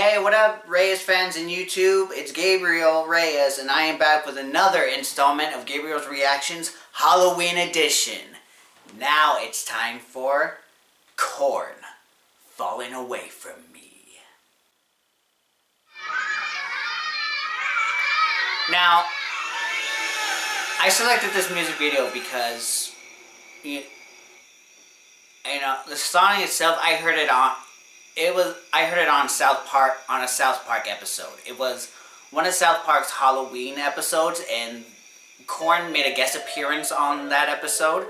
Hey, what up, Reyes fans in YouTube? It's Gabriel Reyes, and I am back with another installment of Gabriel's Reactions Halloween Edition. Now it's time for Korn, Falling Away From Me. Now, I selected this music video because, you know, the song itself, I heard it on South Park, on a South Park episode. It was one of South Park's Halloween episodes, and Korn made a guest appearance on that episode,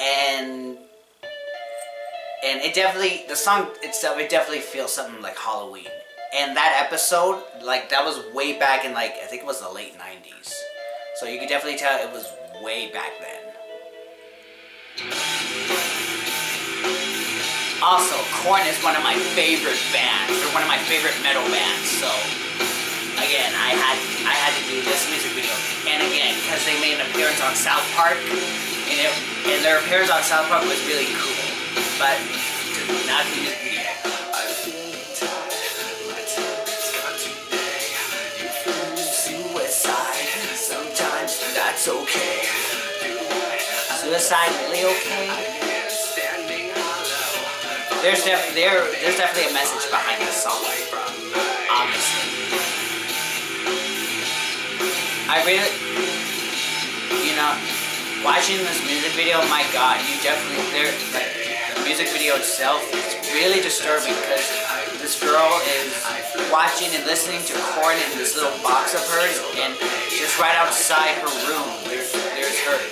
and it definitely, the song itself, it definitely feels something like Halloween. And that episode, like, that was way back in, like, I think it was the late 90s. So you could definitely tell it was way back then. Also, Korn is one of my favorite bands. They're one of my favorite metal bands. So, again, I had to do this music video. And again, because they made an appearance on South Park, and their appearance on South Park was really cool. But not the music video. Suicide, sometimes that's okay. Suicide really okay? There's definitely a message behind this song, obviously. I really, you know, watching this music video, my God, you definitely, like, the music video itself is really disturbing because this girl is watching and listening to Korn in this little box of hers, and just right outside her room, there's her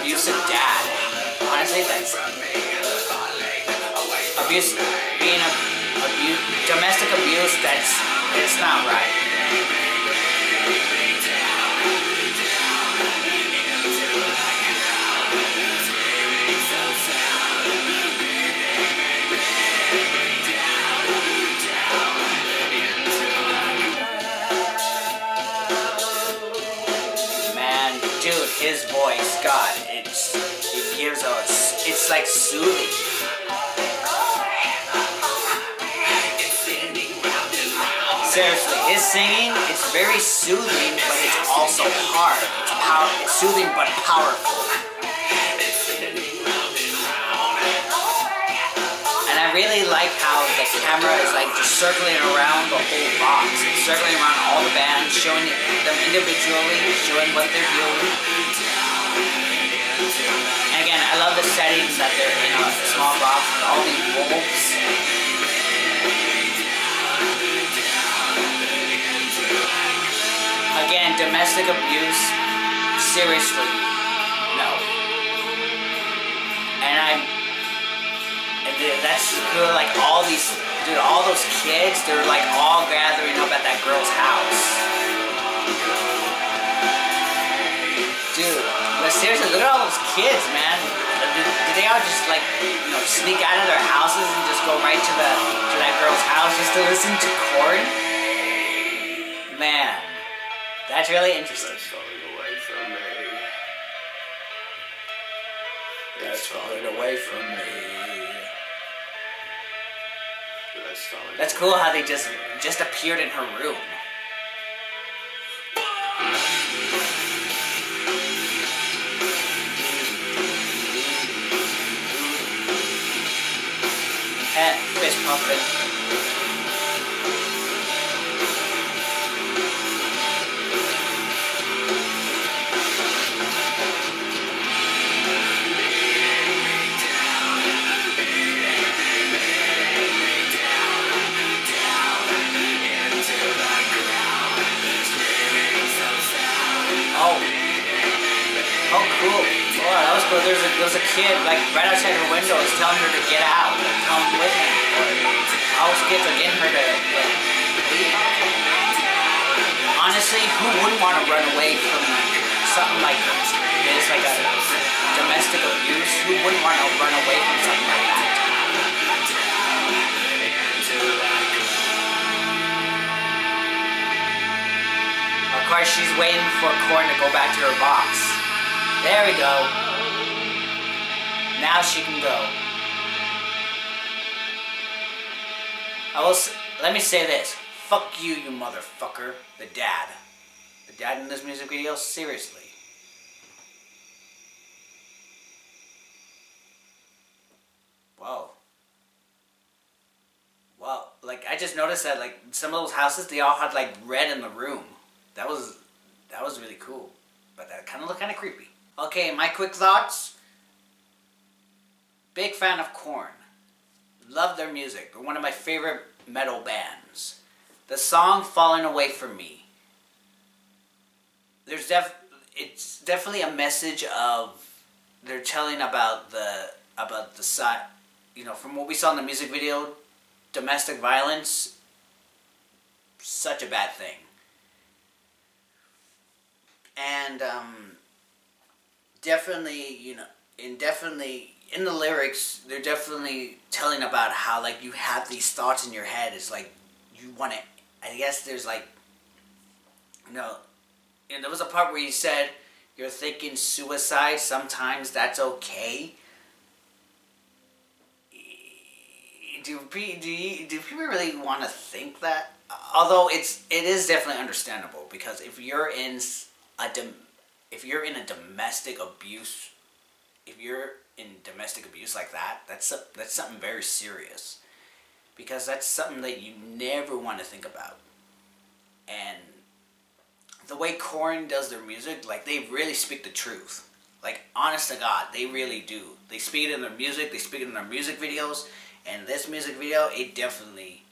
abusive dad. Honestly, that's domestic abuse, it's not right. Man, dude, his voice, God, it gives us, it's like soothing. Seriously, his singing, it's very soothing, but it's also hard. It's soothing but powerful. And I really like how the camera is like just circling around the whole box. It's circling around all the bands, showing them individually, showing what they're doing. And again, I love the settings that they're in a small box with all these wolves. Again, domestic abuse, seriously, no. And that's good, like all these, dude, all those kids, they're like all gathering up at that girl's house. Dude, but seriously, look at all those kids, man. Did they all just like, you know, sneak out of their houses and just go right to that girl's house just to listen to Korn? Man. That's really interesting. That's falling away from me. That's falling away from me. That's cool how they just appeared in her room. Fist pumping. Oh, cool. Oh, that was cool. There was a kid, like, right outside her window, is telling her to get out, like, come with me. All those kids are getting her to, like, leave. Honestly, who wouldn't want to run away from something like this, like a domestic abuse? Who wouldn't want to run away from something like that? Of course, she's waiting for Korn to go back to her box. There we go. Now she can go. Let me say this. Fuck you, you motherfucker. The dad. The dad in this music video? Seriously. Whoa. Wow. Like, I just noticed that, like, some of those houses, they all had, like, red in the room. That was really cool. But that kind of looked kind of creepy. Okay, my quick thoughts. Big fan of Korn. Love their music. They're one of my favorite metal bands. The song "Falling Away From Me." It's definitely a message of they're telling about the side. You know, from what we saw in the music video, domestic violence, such a bad thing. And definitely, you know, definitely in the lyrics, they're definitely telling about how, like, you have these thoughts in your head. It's like you want to. I guess there's, like, you know, and there was a part where he said, "You're thinking suicide. Sometimes that's okay." Do people really want to think that? Although it is definitely understandable, because if you're in domestic abuse, like that, that's something very serious, because that's something that you never want to think about. And the way Korn does their music, like, they really speak the truth. Like, honest to God, they really do. They speak it in their music, they speak it in their music videos, and this music video, it definitely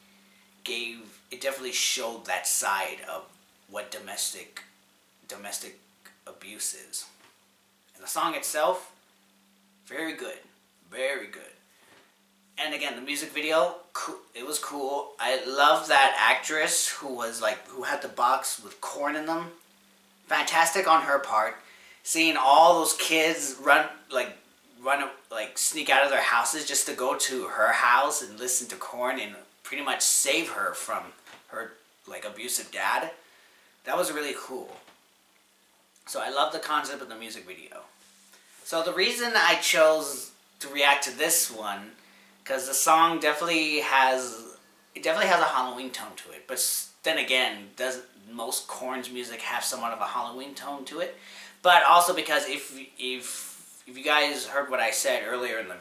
showed that side of what domestic abuse is. And the song itself, very good. Very good. And again, the music video, it was cool. I love that actress who had the box with Korn in them. Fantastic on her part. Seeing all those kids sneak out of their houses just to go to her house and listen to Korn and pretty much save her from her, like, abusive dad. That was really cool. So I love the concept of the music video. So the reason I chose to react to this one, because the song definitely has a Halloween tone to it. But then again, does most Korn's music have somewhat of a Halloween tone to it? But also because if you guys heard what I said earlier in the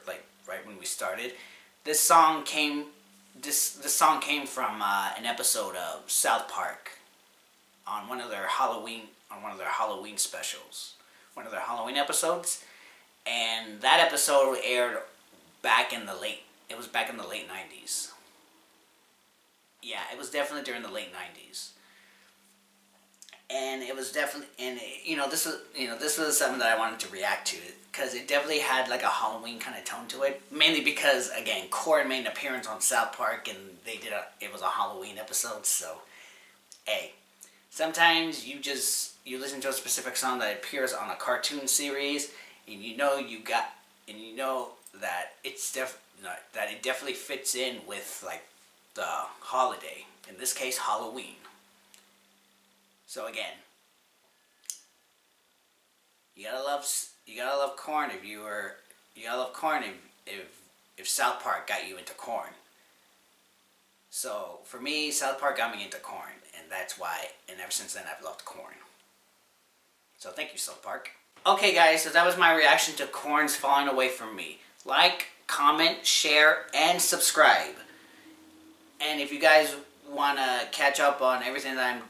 like right when we started, this song came from an episode of South Park on one of their Halloween specials, one of their Halloween episodes. And that episode aired back in the late 90s. Yeah, it was definitely during the late 90s. And it was definitely, this was something that I wanted to react to, because it definitely had, like, a Halloween kind of tone to it. Mainly because, again, Korn made an appearance on South Park, and it was a Halloween episode, so, hey. Sometimes you listen to a specific song that appears on a cartoon series, and you know that that it definitely fits in with, like, the holiday. In this case, Halloween. So again, you gotta love Korn if South Park got you into Korn. So for me, South Park got me into Korn, and that's why. And ever since then, I've loved Korn. So thank you, South Park. Okay, guys, so that was my reaction to Korn's "Falling Away From Me." Like, comment, share, and subscribe. And if you guys want to catch up on everything that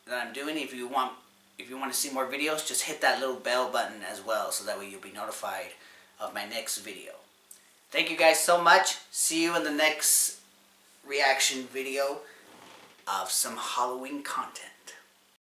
I'm doing, if you want to see more videos, just hit that little bell button as well, so that way you'll be notified of my next video. Thank you guys so much. See you in the next reaction video of some Halloween content.